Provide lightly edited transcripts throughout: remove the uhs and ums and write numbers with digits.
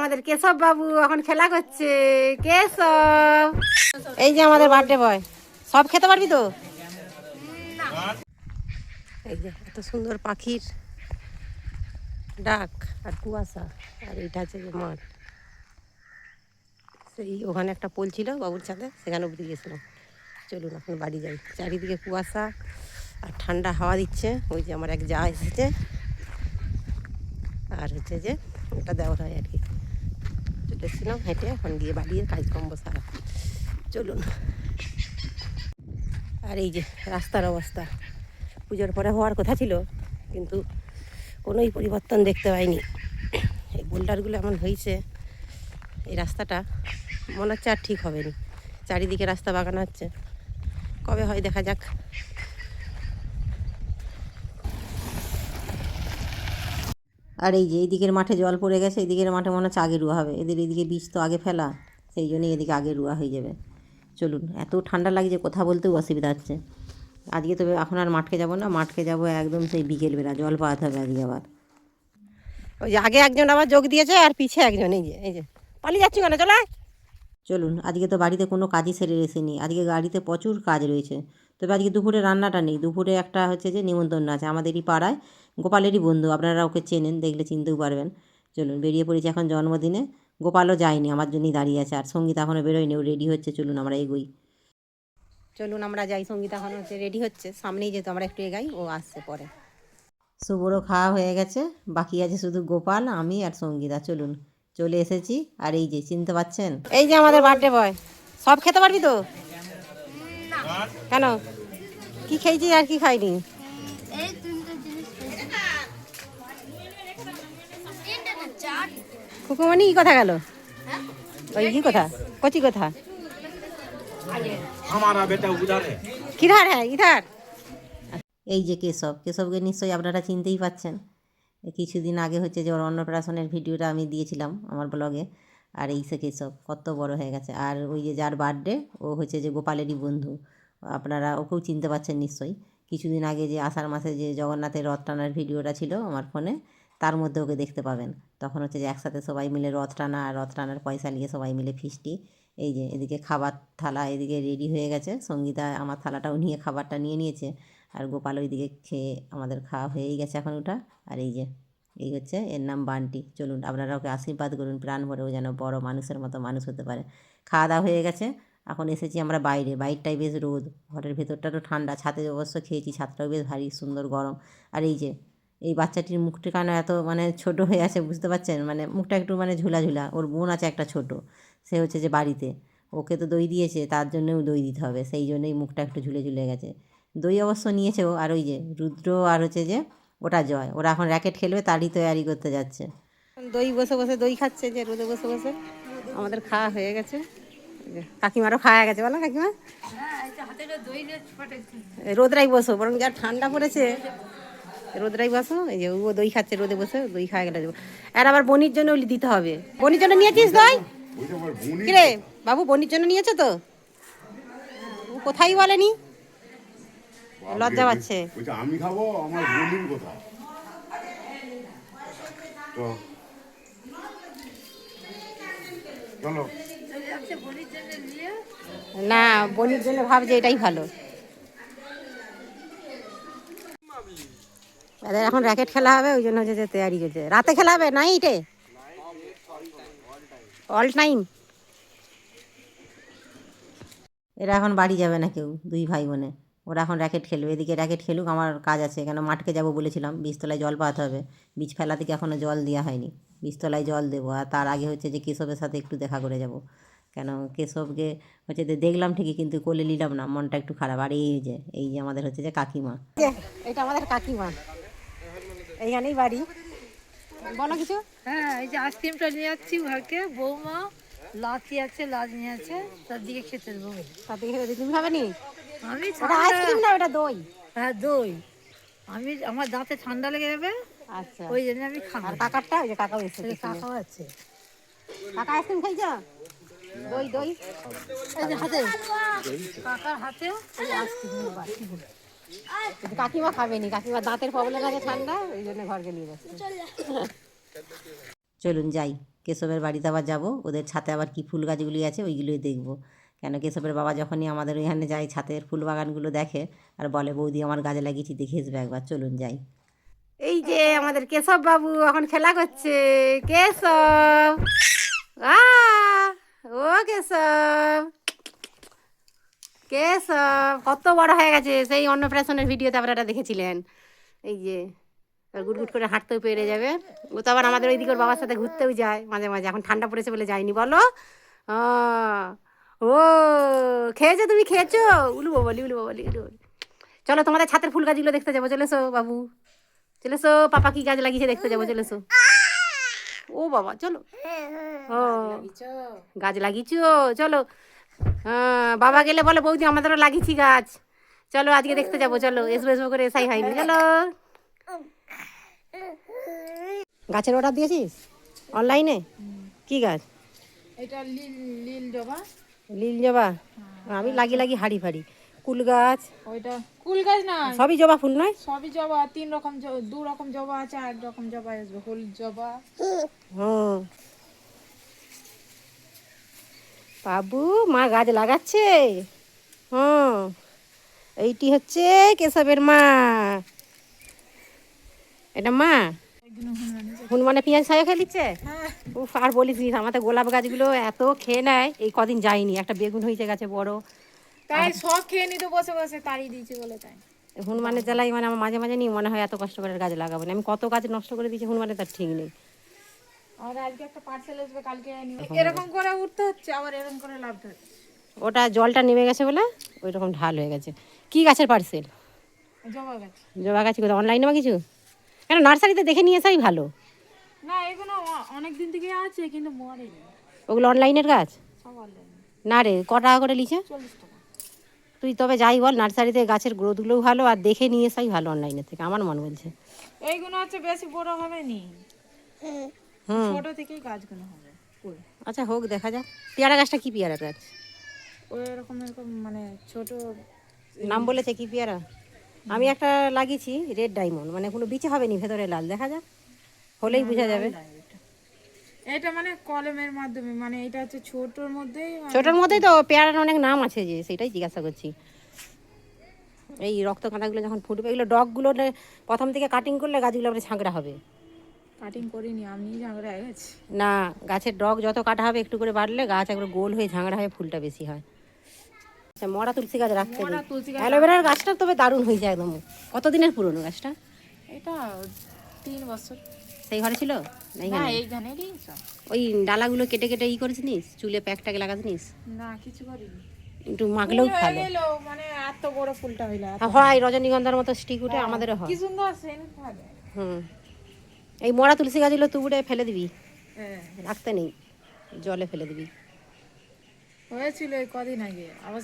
আমাদের কেশব বাবু এখন খেলা করছে। কেশব, এই যে আমাদের বার্থডে বয়। সব খেতে পারবি তো? এই যে এত সুন্দর পাখির ডাক আর কুয়াশা, আর এইটা হচ্ছে যে মাঠ। সেই ওখানে একটা পোল ছিল বাবুর ছাদে, সেখানে অব্দি গেছিলাম। চলুন এখন বাড়ি যাই। চারিদিকে কুয়াশা আর ঠান্ডা হাওয়া দিচ্ছে। ওই যে আমার এক যা এসেছে, আর হচ্ছে যে ওটা দেওয়ার হয় আর কি। চলে এসেছিলাম হেঁটে, এখন গিয়ে বাড়ির কাজকর্ম সারা। চলুন। আর এই যে রাস্তার অবস্থা, পুজোর পরে হওয়ার কথা ছিল, কিন্তু কোনোই পরিবর্তন দেখতে পাইনি। এই বোল্ডারগুলো এমন হয়েছে, এই রাস্তাটা মনে হচ্ছে আর ঠিক হবে না। চারিদিকে রাস্তা বাগানো হচ্ছে, কবে হয় দেখা যাক। আর এই যে এইদিকের মাঠে জল পড়ে গেছে, এদিকের মাঠে মনে হচ্ছে আগে রুয়া হবে। এদিকে বীজ তো আগে ফেলা, সেই জন্যই এদিকে আগে রুয়া হয়ে যাবে। চলুন, এত ঠান্ডা লাগছে কথা বলতেও অসুবিধা হচ্ছে। আজকে তবে এখন আর মাঠকে যাব না, মাঠকে যাব একদম সেই বিকেলবেলা, জল পাওয়াতে হবে আজকে আবার। ওই যে আগে একজন আবার যোগ দিয়েছে, আর পিছে একজন। এই যে পালিয়ে যাচ্ছি কেন, চলে। চলুন, আজকে তো বাড়িতে কোনো কাজই সেরে এসেনি, আজকে গাড়িতে প্রচুর কাজ রয়েছে। তবে আজকে দুপুরে রান্নাটা নেই, দুপুরে একটা হচ্ছে যে নিমন্ত্রণ আছে আমাদেরই পাড়ায়, গোপালেরই বন্ধু, আপনারা ওকে চেনেন, দেখলে চিনতেও পারবেন। চলুন, বেরিয়ে পড়েছি এখন জন্মদিনে। গোপালও যায়নি, আমার জন্যই দাঁড়িয়ে আছে, আর সঙ্গীতা এখনও বেরোয়নি, ও রেডি হচ্ছে। চলুন আমরা এগোই। চলুন আমরা যাই, সঙ্গীতা এখন হচ্ছে রেডি হচ্ছে, সামনেই যেহেতু আমরা একটু এগাই, ও আসছে পরে। শুভরও খাওয়া হয়ে গেছে, বাকি আছে শুধু গোপাল, আমি আর সঙ্গীতা। চলুন, চলে এসেছি। আর এই যে চিনতে পাচ্ছেন, এই যে আমাদের বার্থডে বয়। সব খেতে পারবি তো? কেন, কি খেয়েছি আর কি খাইনি? খুকুমনি কি কথা গেল? ওই কি কথা, কচি কথা। কিধার হ্যাঁ ইধার। এই যে কেশবকে নিশ্চয়ই আপনারা চিনতেই পাচ্ছেন। কিছুদিন আগে হচ্ছে যে ওর অন্নপ্রাশনের ভিডিওটা আমি দিয়েছিলাম আমার ব্লগে। আর এই সে কেশব কত বড় হয়ে গেছে। আর ওই যে যার বার্থডে, ও হচ্ছে যে গোপালেরই বন্ধু, আপনারা ওকেও চিনতে পাচ্ছেন নিশ্চয়ই। কিছুদিন আগে যে আষাঢ় মাসে যে জগন্নাথের রথ টানার ভিডিওটা ছিল আমার ফোনে, তার মধ্যে ওকে দেখতে পাবেন। তখন হচ্ছে যে একসাথে সবাই মিলে রথ টানা, আর রথ টানার পয়সা নিয়ে সবাই মিলে ফিস্টি। এই যে এদিকে খাবার থালা এদিকে রেডি হয়ে গেছে, সঙ্গীতা আমার থালাটাও নিয়ে খাবারটা নিয়ে নিয়েছে, আর গোপাল ওইদিকে খেয়ে আমাদের খাওয়া হয়েই গেছে এখন ওটা। আর এই যে এই হচ্ছে এর নাম বান্টি। চলুন আপনারা ওকে আশীর্বাদ করুন প্রাণ ভরেও, যেন বড় মানুষের মতো মানুষ হতে পারে। খাওয়া দাওয়া হয়ে গেছে, এখন এসেছি আমরা বাইরে। বাইরটাই বেশ রোদ, ঘরের ভেতরটা তো ঠান্ডা, ছাদে অবশ্য খেয়েছি, ছাদটাও বেশ ভারী সুন্দর গরম। আর এই যে এই বাচ্চাটির মুখটা কেন এত মানে ছোটো হয়ে আছে বুঝতে পারছেন, মানে মুখটা একটু মানে ঝুলা ঝুলা। ওর বোন আছে একটা ছোট, সে হচ্ছে যে বাড়িতে, ওকে তো দই দিয়েছে, তার জন্যও দই দিতে হবে, সেই জন্যই মুখটা একটু ঝুলে ঝুলে গেছে। দই অবশ্য নিয়েছে ও। আর ওই যে রুদ্র আর হচ্ছে যে ওটা জয়, ওরা এখন র্যাকেট খেলবে, তারই তৈরি করতে যাচ্ছে। দই বসে বসে দই খাচ্ছে, যে রোদে বসে বসে। আমাদের খাওয়া হয়ে গেছে, কাকিমারও খাওয়া গেছে। বলো কাকিমা, রোদরাই বসো, বরং যা ঠান্ডা পড়েছে রোদরাই বসো। এই যে ও দই খাচ্ছে রোদে বসে, দই খাওয়া গেলে দেবো। আর আবার বনির জন্য দিতে হবে। বনির জন্য নিয়েছিস দই? কিরে বাবু, বনির জন্য নিয়েছো তো? ও কোথায় বলেনি, লজ্জা পাচ্ছে। আমি খাবো, আমার বোনের কোথায় তো চলো না, বনির জন্য ভাবছে এটাই ভালো। এদের এখন র্যাকেট খেলা হবে, ওই জন্য হচ্ছে যে তৈরি করছে। রাতে খেলা হবে নাইটে, অল টাইম। এরা এখন বাড়ি যাবে না কেউ, দুই ভাই বোনে। ওরা এখন র্যাকেট খেলবে, এদিকে র্যাকেট খেলুক, আমার কাজ আছে। কেন মাঠকে যাব বলেছিলাম, বীজতলায় জল পাওয়াতে হবে। বীজ ফেলা থেকে এখনও জল দেওয়া হয়নি, বীজতলায় জল দেবো। আর তার আগে হচ্ছে যে কেশবের সাথে একটু দেখা করে যাব। কেন কেশবকে হচ্ছে যে দেখলাম ঠিকই, কিন্তু কোলে নিলাম না, মনটা একটু খারাপ। আর এই যে আমাদের হচ্ছে যে কাকিমা, এটা আমাদের কাকিমা, এইখানেই বাড়ি। বলো কিছু। হ্যাঁ, এই যে আইসক্রিমটা নিয়ে যাচ্ছি ঘরকে, বৌমা লাচি আছে, লাচ নিয়ে আছে, তার দিকে খেতে দেবো। তার দিকে তুমি খাবে নি? আমি ওটা আইসক্রিম না, ওটা দই। হ্যাঁ দই, আমার দাঁতে ঠান্ডা লেগে যাবে, আচ্ছা, ওই জন্য আমি খাবো। আর কাকারটা, ওই যে কাকাও এসেছে। কাকাও আছে, কাকা আইসক্রিম খাইছ? দই দই এই যে হাতে, কাকার হাতে ওই আইসক্রিম বাটি। কাকিমা খাবেনি, কাকিমা দাঁতের প্রবলেম আছে, ঠান্ডা, ওই জন্য ঘরকে নিয়ে যাচ্ছে। চলুন যাই, কেশবের বাড়িতে আবার যাব, ওদের ছাতে আবার কি ফুল গাছগুলি আছে ওইগুলোই দেখব। কেন কেশবের বাবা যখনই আমাদের ওইখানে যায় ছাতের ফুল বাগানগুলো দেখে আর বলে বৌদি আমার গাছ লাগিয়েছি দেখে আসবে একবার, চলুন যাই। এই যে আমাদের কেশব বাবু এখন খেলা করছে। কেশব, ও কেশব, কেশব কত বড় হয়ে গেছে, সেই অন্নপ্রাশনের ভিডিওতে আপনারা দেখেছিলেন। এই যে গুটগুট করে হাঁটতেও পেরে যাবে। ও তো আবার আমাদের ওইদিকে ওর বাবার সাথে ঘুরতেও যায় মাঝে মাঝে, এখন ঠান্ডা পড়েছে বলে যায়নি বলো। ও খেয়েছো, তুমি খেয়েছো? উলুবো বলি, উলুবো বলি, উলুবো বলি। চলো তোমাদের ছাতের ফুল গাছগুলো দেখতে যাবো, চলেছো বাবু, চলেছো। পাপা কি গাছ লাগিয়েছে দেখতে যাবো, চলেছো। ও বাবা চলো। ও গাছ লাগিয়েছো, চলো। বাবা গেলে বলো বৌদি আমাদেরও লাগিয়েছি গাছ, চলো আজকে দেখতে যাবো, চলো। এসবো এসবো করে এসাই হয়নি, চলো। গাছের অর্ডার দিয়েছিস অনলাইনে? কি গাছ? এটা লীল জবা। লীল জবা? আমি লাগি হাড়ি ফাড়ি। কুল গাছ? ওইটা কুল গাছ না, সবই জবা ফুল নয়? সবই জবা। 3 রকম, 2 রকম জবা আছে, 8 রকম জবা আসবে। হলুদ জবা। হুম, বাবু মা গাছ লাগাচ্ছে। হুম, এইটি হচ্ছে কেশবের মা। এটা মা হনুমানে পেঁয়াজ ছায়া খেয়ে দিচ্ছে। উফ আর বলিস নি, আমাদের গোলাপ গাছগুলো এত খেয়ে নেয়, এই কদিন যায়নি। একটা বেগুন হয়েছে গাছে বড়, তাই সব খেয়ে নিতে বসে বসে তাড়িয়ে দিয়েছি বলে। তাই হনুমানের জ্বালাই মানে আমার মাঝে মাঝে নিয়ে মনে হয় এত কষ্ট করে গাছ লাগাবো না। আমি কত গাছ নষ্ট করে দিয়েছি হনুমানের, তার ঠিক নেই। আর আজকে একটা পার্সেল আসবে, কালকে এরকম করে উঠতে হচ্ছে, আবার এরকম করে লাভতে হচ্ছে। ওটা জলটা নেমে গেছে বলে ওই রকম ঢাল হয়ে গেছে। কি গাছের পার্সেল? জবা গাছ। জবা গাছ কোথাও অনলাইনে বা কিছু? কেন নার্সারিতে দেখে নিয়ে আসাই ভালো। না এগুলো অনেক দিন থেকে আছে কিন্তু মরেনি। ওগুলো অনলাইনের গাছ সব অনলাইন। না রে, ক টাকা করে লিখে? 40 টাকা। তুই তবে যাই বল, নার্সারিতে গাছের গ্রোথগুলোও ভালো আর দেখে নিয়ে আসাই ভালো অনলাইনের থেকে, আমার মন বলছে। এইগুলো হচ্ছে বেশি বড় হবে নি, হুম, ছোট থেকেই গাছগুলো হবে ফুল। আচ্ছা হোক, দেখা যাক। পেয়ারা গাছটা কি পেয়ারা গাছ? ওই এরকম এরকম মানে ছোট। নাম বলেছে কি পেয়ারা? আমি একটা লাগিয়েছি রেড ডায়মন্ড, মানে কোনো বিচে হবে নি, ভেতরে লাল, দেখা যাক, হলেই বোঝা যাবে। এটা মানে কলমের মাধ্যমে, মানে এটা হচ্ছে ছোটর মধ্যেই। ছোটোর মধ্যেই তো পেয়ারার অনেক নাম আছে, যে সেটাই জিজ্ঞাসা করছি। এই রক্ত কাঁটাগুলো যখন ফুটবে, এগুলো ডগগুলো প্রথম থেকে কাটিং করলে গাছগুলো আবার ঝাঁকড়া হবে। কাটিং করিনি আমি, ঝাগড়া হয়ে গেছে। না, গাছের ডগ যত কাটা হবে একটু করে বাড়লে গাছ একবার গোল হয়ে ঝাঁকড়া হয়ে ফুলটা বেশি হয়। আচ্ছা, মরা তুলসী গাছ রাখতে মরা নেই। তুলসী গাছ অ্যালোভেরার গাছটা তবে দারুণ হয়েছে একদম। কতদিনের পুরনো গাছটা? এটা 3 বছর। সেই ঘরে ছিল না না এইখানে? এইখানেরই সব। ওই ডালাগুলো কেটে কেটে করেছিস, চুলে প্যাকটাকে লাগাতিস? না কিছু করিনি। একটু মাখলেও ফুল হয়ে ভালো গেল, মানে এত বড় ফুলটা হইলো এত। হয়। রজনীগন্ধার মতো স্টিক উঠে আমাদেরও কি হয়। সুন্দর সেন্ট হবে। হুম, এই মরা তুলসী গাছগুলো তুবড়ে ফেলে দিবি, হ্যাঁ রাখতে নেই, জলে ফেলে দিবি। হয়েছিল এই কদিন আগে আবার।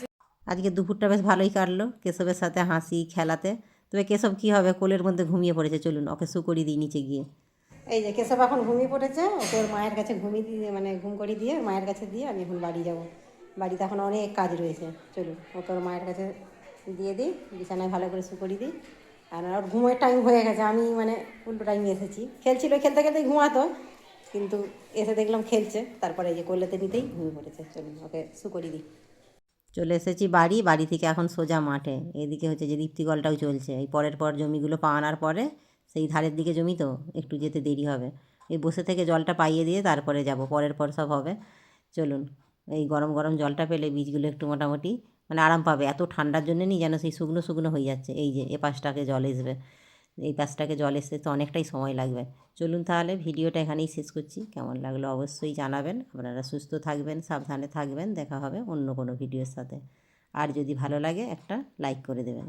আজকে দুপুরটা বেশ ভালোই কাটলো কেশবের সাথে হাসি খেলাতে। তবে কেশব কী হবে, কোলের মধ্যে ঘুমিয়ে পড়েছে, চলুন ওকে শুকরি দিই নিচে গিয়ে। এই যে কেশব এখন ঘুমিয়ে পড়েছে, ওকে ওর মায়ের কাছে ঘুমিয়ে দিয়ে, মানে ঘুম করে দিয়ে মায়ের কাছে দিয়ে আমি এখন বাড়ি যাব। বাড়িতে এখন অনেক কাজ রয়েছে, চলুন ওকে ওর মায়ের কাছে দিয়ে দিই, বিছানায় ভালো করে শুকরি দিই। আর ওর ঘুমের টাইম হয়ে গেছে, আমি মানে উল্টো টাইমে এসেছি। খেলছিল, খেলতে খেলতেই ঘুমাতো, কিন্তু এসে দেখলাম খেলছে, তারপরে এই যে কোলেতে নিতেই ঘুমিয়ে পড়েছে। চলুন ওকে শুকরি দিই। চলে এসেছি বাড়ি, বাড়ি থেকে এখন সোজা মাঠে। এদিকে হচ্ছে যে দীপ্তিকলটাও চলছে, এই পরের পর জমিগুলো পাওয়ানোর পরে, সেই ধারের দিকে জমি তো একটু যেতে দেরি হবে। এই বসে থেকে জলটা পাইয়ে দিয়ে তারপরে যাব, পরের পর সব হবে। চলুন, এই গরম গরম জলটা পেলে বীজগুলো একটু মোটামুটি মানে আরাম পাবে। এত ঠান্ডার জন্য নি যেন সেই শুকনো শুকনো হয়ে যাচ্ছে। এই যে এ পাশটাকে জল আসবে, এই পাশটাকে জল এসে তো অনেকটাই সময় লাগবে। চলুন তাহলে ভিডিওটা এখানেই শেষ করছি। কেমন লাগলো অবশ্যই জানাবেন। আপনারা সুস্থ থাকবেন, সাবধানে থাকবেন। দেখা হবে অন্য কোনো ভিডিওর সাথে। আর যদি ভালো লাগে একটা লাইক করে দেবেন।